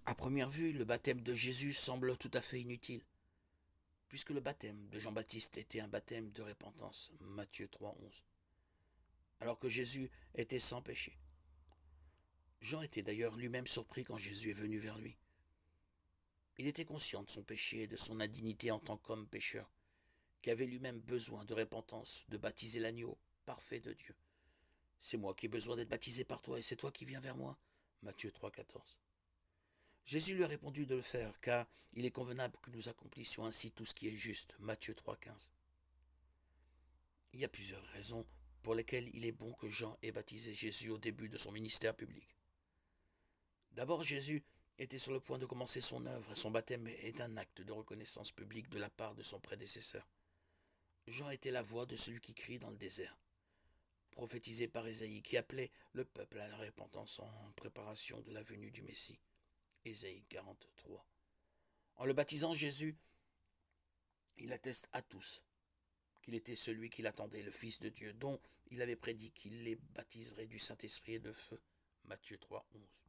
À première vue, le baptême de Jésus semble tout à fait inutile, puisque le baptême de Jean-Baptiste était un baptême de repentance, Matthieu 3,11, alors que Jésus était sans péché. Jean était d'ailleurs lui-même surpris quand Jésus est venu vers lui. Il était conscient de son péché et de son indignité en tant qu'homme pécheur, qui avait lui-même besoin de repentance, de baptiser l'agneau parfait de Dieu. C'est moi qui ai besoin d'être baptisé par toi et c'est toi qui viens vers moi. Matthieu 3,14. Jésus lui a répondu de le faire, car il est convenable que nous accomplissions ainsi tout ce qui est juste. Matthieu 3,15. Il y a plusieurs raisons pour lesquelles il est bon que Jean ait baptisé Jésus au début de son ministère public. D'abord, Jésus était sur le point de commencer son œuvre et son baptême est un acte de reconnaissance publique de la part de son prédécesseur. Jean était la voix de celui qui crie dans le désert, prophétisé par Ésaïe, qui appelait le peuple à la repentance en préparation de la venue du Messie. Ésaïe 43. En le baptisant Jésus, il atteste à tous qu'il était celui qu'il attendait, le Fils de Dieu, dont il avait prédit qu'il les baptiserait du Saint-Esprit et de feu. Matthieu 3,11.